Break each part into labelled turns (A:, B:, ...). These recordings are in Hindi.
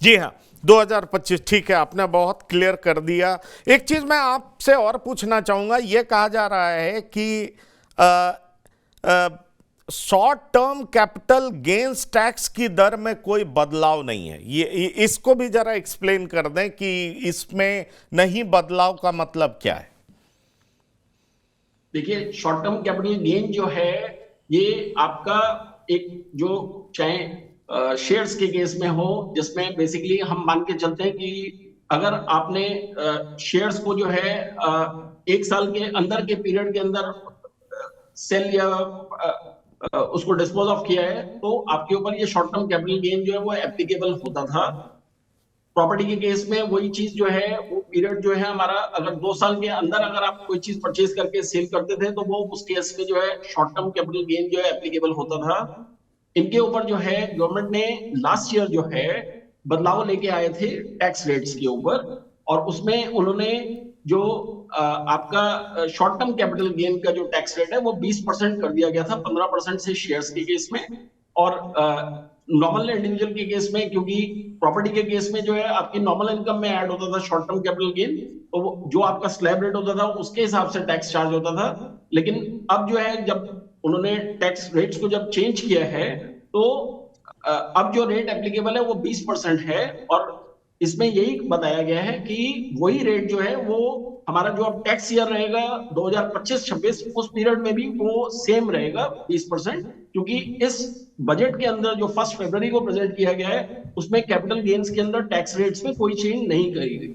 A: जी हाँ, 2025 ठीक है, आपने बहुत क्लियर कर दिया। एक चीज मैं आपसे और पूछना चाहूंगा, ये कहा जा रहा है कि short term capital gains tax की दर में कोई बदलाव नहीं है। ये इसको भी जरा एक्सप्लेन कर दें कि इसमें नहीं बदलाव का मतलब क्या है।
B: देखिए, शॉर्ट टर्म कैपिटल गेन जो है, ये आपका एक जो चाहे शेयर्स के केस में हो, जिसमें बेसिकली हम मान के चलते हैं कि अगर आपने शेयर्स को जो है 1 साल के अंदर के पीरियड के अंदर सेल या उसको डिस्पोज ऑफ किया है, तो आपके ऊपर ये शॉर्ट टर्म कैपिटल गेन जो है वो एप्लीकेबल होता था। प्रॉपर्टी के केस में वही चीज जो है, वो पीरियड जो है हमारा, अगर 2 साल के अंदर अगर आप कोई चीज परचेज करके सेल करते थे, तो वो उस केस में जो है शॉर्ट टर्म कैपिटल गेन जो है एप्लीकेबल होता था। इनके ऊपर जो है गवर्नमेंट ने लास्ट ईयर जो है बदलाव लेके आए थे टैक्स रेट्स के ऊपर, और उसमें उन्होंने जो आपका शॉर्ट टर्म कैपिटल गेन का जो टैक्स रेट है वो 20% कर दिया गया था, 15% से शेयर्स के केस में। और नॉर्मल इंडिविजुअल के केस में, क्योंकि प्रॉपर्टी के केस में जो है आपकी नॉर्मल इनकम में ऐड होता था शॉर्ट टर्म कैपिटल गेन, तो जो आपका स्लैब रेट होता था उसके हिसाब से टैक्स चार्ज होता था। लेकिन अब जो है, जब उन्होंने टैक्स रेट्स को जब चेंज किया है, तो अब जो रेट एप्लीकेबल है वो 20% है। और इसमें यही बताया गया है कि वही रेट जो है वो हमारा जो अब टैक्स ईयर रहेगा 2025-26, उस पीरियड में भी वो सेम रहेगा 20%, क्योंकि इस बजट के अंदर जो 1 फरवरी को प्रेजेंट किया गया है, उसमें कैपिटल गेन्स के अंदर टैक्स रेट्स में कोई चेंज नहीं करी गई।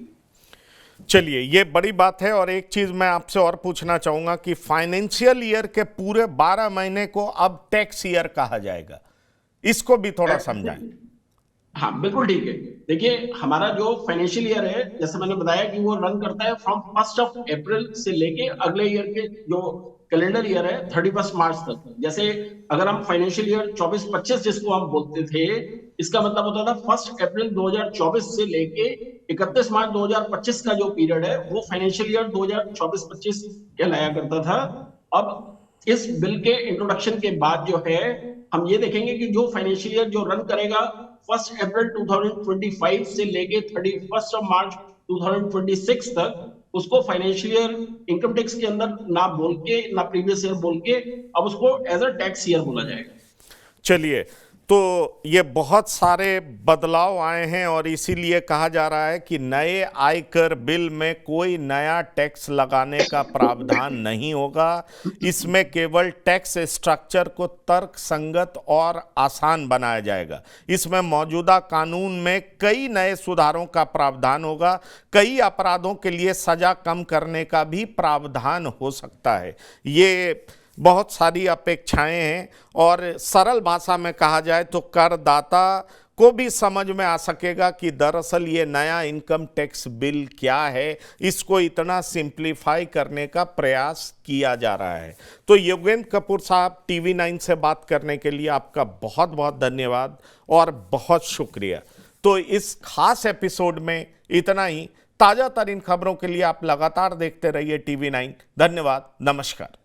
A: चलिए, ये बड़ी बात है। और एक चीज मैं आपसे और पूछना चाहूंगा कि फाइनेंशियल ईयर के पूरे 12 महीने को अब टैक्स ईयर कहा जाएगा, इसको भी थोड़ा समझाएं।
B: हाँ, बिल्कुल ठीक है। देखिए, हमारा जो फाइनेंशियल ईयर है, जैसे मैंने बताया कि वो रन करता है फ्रॉम 1 अप्रैल से लेके अगले ईयर के जो कैलेंडर ईयर है 31 मार्च तक। जैसे अगर हम फाइनेंशियल ईयर 24-25 जिसको हम बोलते थे, इसका मतलब होता था 1 अप्रैल 2024 से लेके 31 मार्च 2025 का जो पीरियड है वो फाइनेंशियल ईयर 2024-25 कहलाया करता था। अब इस बिल के इंट्रोडक्शन के बाद जो है, हम ये देखेंगे कि जो फाइनेंशियल ईयर जो रन करेगा 1 अप्रैल 2025 से लेके 31 मार्च 2026 तक, उसको फाइनेंशियल ईयर इनकम टैक्स के अंदर ना बोल के, ना प्रीवियस ईयर बोल के, अब उसको एज अ टैक्स ईयर बोला जाएगा।
A: चलिए, तो ये बहुत सारे बदलाव आए हैं और इसीलिए कहा जा रहा है कि नए आयकर बिल में कोई नया टैक्स लगाने का प्रावधान नहीं होगा। इसमें केवल टैक्स स्ट्रक्चर को तर्कसंगत और आसान बनाया जाएगा। इसमें मौजूदा कानून में कई नए सुधारों का प्रावधान होगा। कई अपराधों के लिए सजा कम करने का भी प्रावधान हो सकता है। ये बहुत सारी अपेक्षाएं हैं और सरल भाषा में कहा जाए तो करदाता को भी समझ में आ सकेगा कि दरअसल ये नया इनकम टैक्स बिल क्या है। इसको इतना सिंप्लीफाई करने का प्रयास किया जा रहा है। तो योगेंद्र कपूर साहब, TV9 से बात करने के लिए आपका बहुत बहुत धन्यवाद और बहुत शुक्रिया। तो इस खास एपिसोड में इतना ही। ताज़ा तरीन खबरों के लिए आप लगातार देखते रहिए TV9। धन्यवाद, नमस्कार।